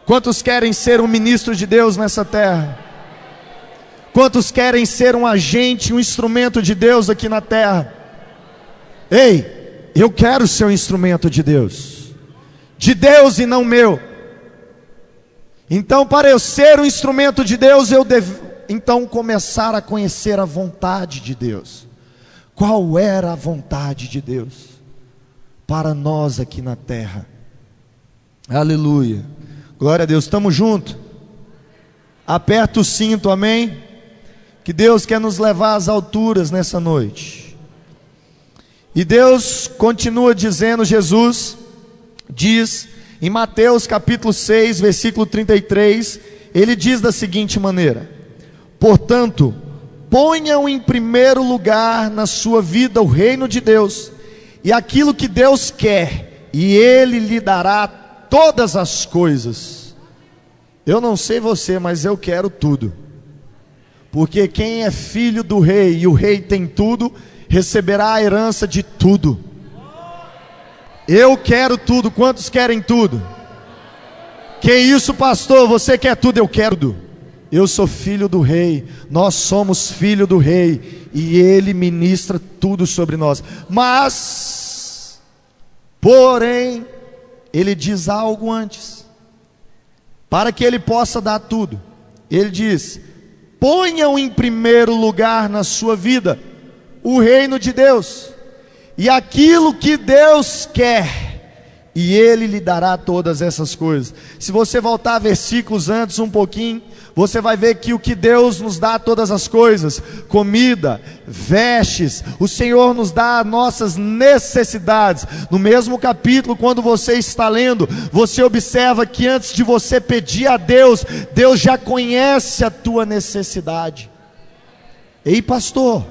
Quantos querem ser um ministro de Deus nessa terra? Quantos querem ser um agente, um instrumento de Deus aqui na terra? Ei, eu quero ser um instrumento de Deus e não meu. Então, para eu ser um instrumento de Deus, eu devo então começar a conhecer a vontade de Deus. Qual era a vontade de Deus para nós aqui na terra? Aleluia, glória a Deus. Estamos juntos? Aperta o cinto, amém? Que Deus quer nos levar às alturas nessa noite. E Deus continua dizendo, Jesus diz em Mateus capítulo 6, versículo 33, ele diz da seguinte maneira: portanto, ponham em primeiro lugar na sua vida o reino de Deus, e aquilo que Deus quer, e Ele lhe dará todas as coisas. Eu não sei você, mas eu quero tudo, porque quem é filho do rei, e o rei tem tudo, receberá a herança de tudo. Eu quero tudo. Quantos querem tudo? Que isso, pastor? Você quer tudo? Eu quero tudo. Eu sou filho do rei, nós somos filho do rei, e ele ministra tudo sobre nós. Mas, porém, ele diz algo antes, para que ele possa dar tudo. Ele diz: ponham em primeiro lugar na sua vida o reino de Deus, e aquilo que Deus quer, e Ele lhe dará todas essas coisas. Se você voltar versículos antes um pouquinho, você vai ver que o que Deus nos dá todas as coisas, comida, vestes, o Senhor nos dá as nossas necessidades. No mesmo capítulo, quando você está lendo, você observa que antes de você pedir a Deus, Deus já conhece a tua necessidade. Ei, pastor,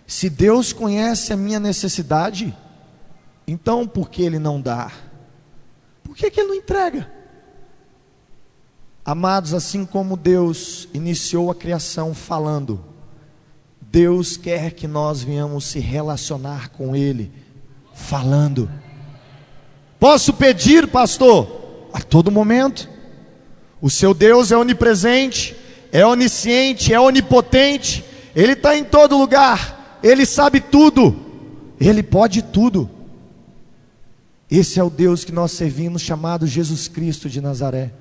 se Deus conhece a minha necessidade, então por que Ele não dá? Por que Ele não entrega? Amados, assim como Deus iniciou a criação falando, Deus quer que nós venhamos se relacionar com Ele falando. Posso pedir, pastor? A todo momento. O seu Deus é onipresente, é onisciente, é onipotente, Ele está em todo lugar. Ele sabe tudo, Ele pode tudo. Esse é o Deus que nós servimos, chamado Jesus Cristo de Nazaré.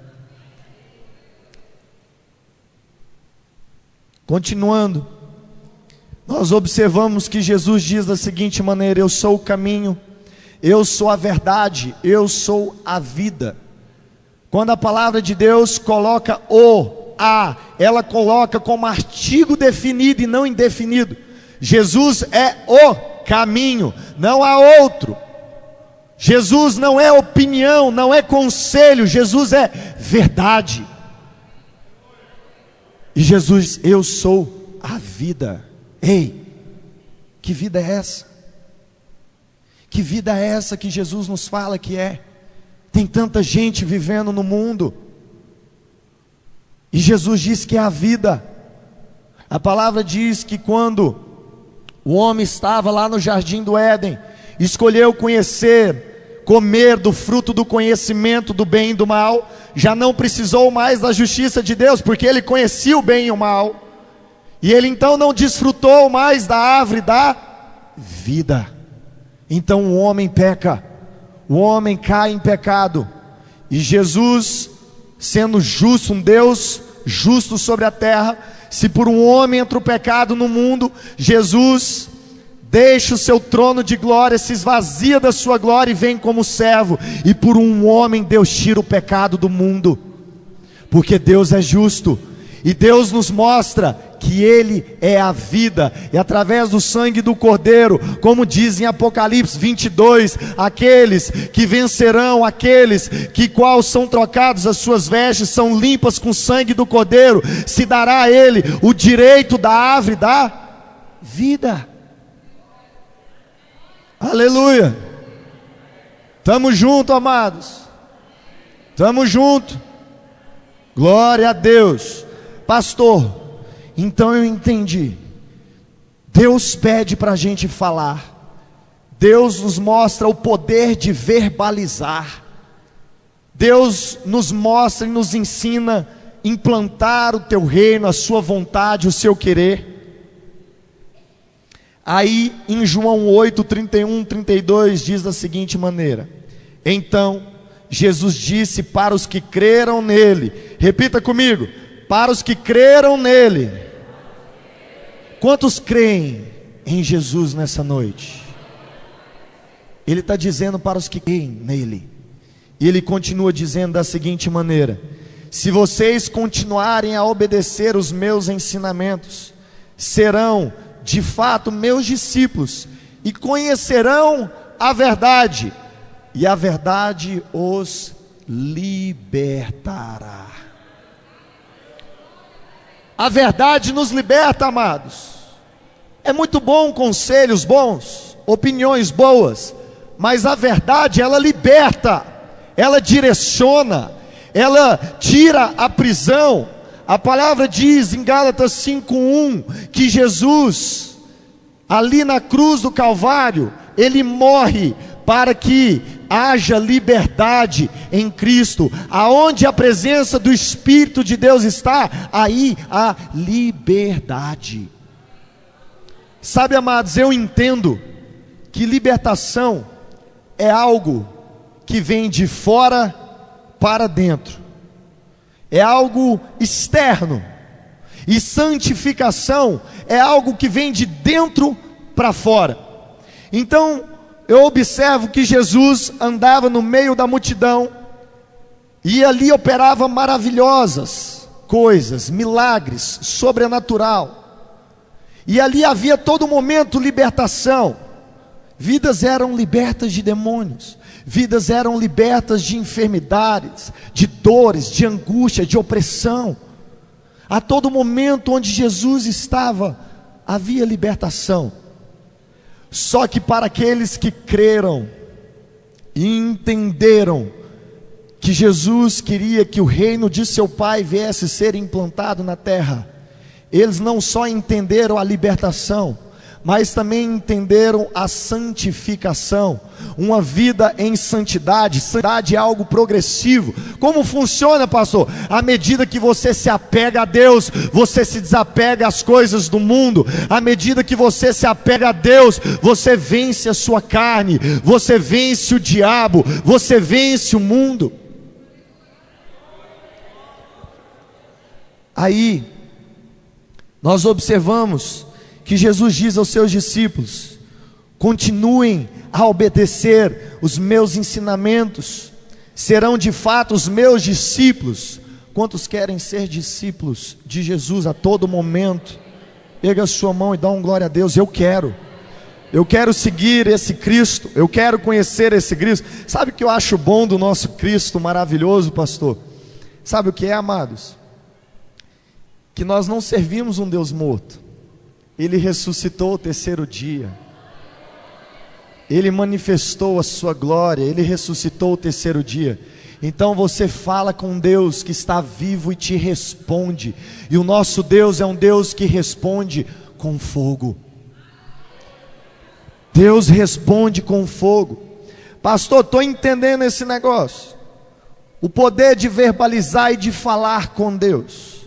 Continuando, nós observamos que Jesus diz da seguinte maneira: eu sou o caminho, eu sou a verdade, eu sou a vida. Quando a palavra de Deus coloca ela coloca como artigo definido e não indefinido. Jesus é o caminho, não há outro. Jesus não é opinião, não é conselho, Jesus é verdade. E Jesus, eu sou a vida. Ei, que vida é essa? Que vida é essa que Jesus nos fala que é? Tem tanta gente vivendo no mundo, e Jesus diz que é a vida. A palavra diz que quando o homem estava lá no jardim do Éden, escolheu comer do fruto do conhecimento do bem e do mal, já não precisou mais da justiça de Deus, porque ele conhecia o bem e o mal, e ele então não desfrutou mais da árvore da vida. Então o homem peca, o homem cai em pecado, e Jesus, sendo justo, um Deus justo sobre a terra, se por um homem entra o pecado no mundo, Jesus deixa o seu trono de glória, se esvazia da sua glória e vem como servo, e por um homem Deus tira o pecado do mundo, porque Deus é justo, e Deus nos mostra que Ele é a vida, e através do sangue do Cordeiro, como diz em Apocalipse 22, aqueles que vencerão, aqueles que qual são trocados as suas vestes, são limpas com o sangue do Cordeiro, se dará a ele o direito da árvore da vida. Aleluia. Estamos juntos, amados, estamos juntos, glória a Deus. Pastor, então eu entendi, Deus pede para a gente falar, Deus nos mostra o poder de verbalizar, Deus nos mostra e nos ensina a implantar o teu reino, a sua vontade, o seu querer. Aí em João 8, 31, 32 diz da seguinte maneira: então Jesus disse para os que creram nele, repita comigo, para os que creram nele. Quantos creem em Jesus nessa noite? Ele está dizendo para os que creem nele. E ele continua dizendo da seguinte maneira: se vocês continuarem a obedecer os meus ensinamentos, serão de fato meus discípulos, e conhecerão a verdade, e a verdade os libertará. A verdade nos liberta, amados. É muito bom conselhos bons, opiniões boas, mas a verdade, ela liberta, ela direciona, ela tira a prisão. A palavra diz em Gálatas 5:1 que Jesus, ali na cruz do Calvário, ele morre para que haja liberdade em Cristo. Aonde a presença do Espírito de Deus está, aí há liberdade. Sabe, amados, eu entendo que libertação é algo que vem de fora para dentro, é algo externo, e santificação é algo que vem de dentro para fora. Então eu observo que Jesus andava no meio da multidão, e ali operava maravilhosas coisas, milagres, sobrenatural, e ali havia todo momento libertação. Vidas eram libertas de demônios, vidas eram libertas de enfermidades, de dores, de angústia, de opressão. A todo momento onde Jesus estava, havia libertação. Só que para aqueles que creram e entenderam que Jesus queria que o reino de seu Pai viesse ser implantado na terra, eles não só entenderam a libertação, mas também entenderam a santificação. Uma vida em santidade. Santidade é algo progressivo. Como funciona, pastor? À medida que você se apega a Deus, você se desapega às coisas do mundo. À medida que você se apega a Deus, você vence a sua carne, você vence o diabo, você vence o mundo. Aí nós observamos que Jesus diz aos seus discípulos: continuem a obedecer os meus ensinamentos, serão de fato os meus discípulos. Quantos querem ser discípulos de Jesus a todo momento? Pega a sua mão e dá um glória a Deus. Eu quero seguir esse Cristo, eu quero conhecer esse Cristo. Sabe o que eu acho bom do nosso Cristo maravilhoso, pastor? Sabe o que é, amados? Que nós não servimos um Deus morto. Ele ressuscitou o terceiro dia, Ele manifestou a sua glória, Ele ressuscitou o terceiro dia. Então você fala com Deus que está vivo e te responde, e o nosso Deus é um Deus que responde com fogo. Deus responde com fogo. Pastor, estou entendendo esse negócio, o poder de verbalizar e de falar com Deus.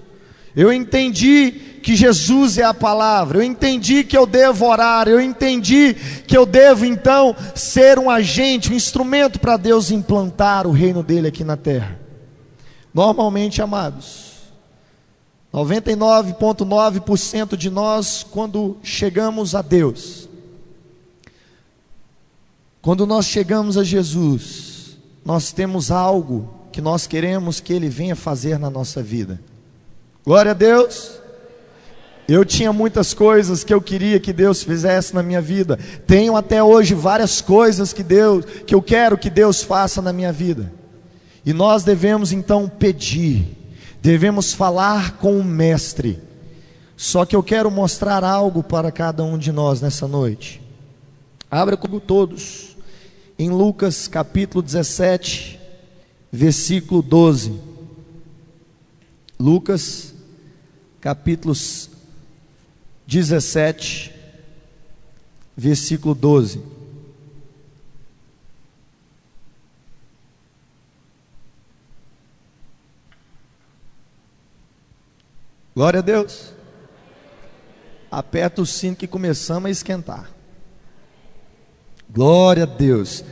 Eu entendi que Jesus é a palavra, eu entendi que eu devo orar, eu entendi que eu devo então ser um agente, um instrumento para Deus implantar o reino dele aqui na terra. Normalmente, amados, 99,9% de nós, quando chegamos a Deus, quando nós chegamos a Jesus, nós temos algo que nós queremos que Ele venha fazer na nossa vida. Glória a Deus. Eu tinha muitas coisas que eu queria que Deus fizesse na minha vida. Tenho até hoje várias coisas que eu quero que Deus faça na minha vida. E nós devemos então pedir, devemos falar com o Mestre. Só que eu quero mostrar algo para cada um de nós nessa noite. Abra comigo todos em Lucas capítulo 17, versículo 12. Lucas capítulo 17, versículo 12. Glória a Deus. Aperta o cinto que começamos a esquentar. Glória a Deus.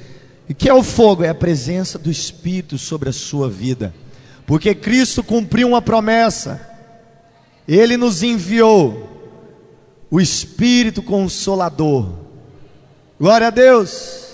E que é o fogo? É a presença do Espírito sobre a sua vida. Porque Cristo cumpriu uma promessa. Ele nos enviou o Espírito Consolador. Glória a Deus.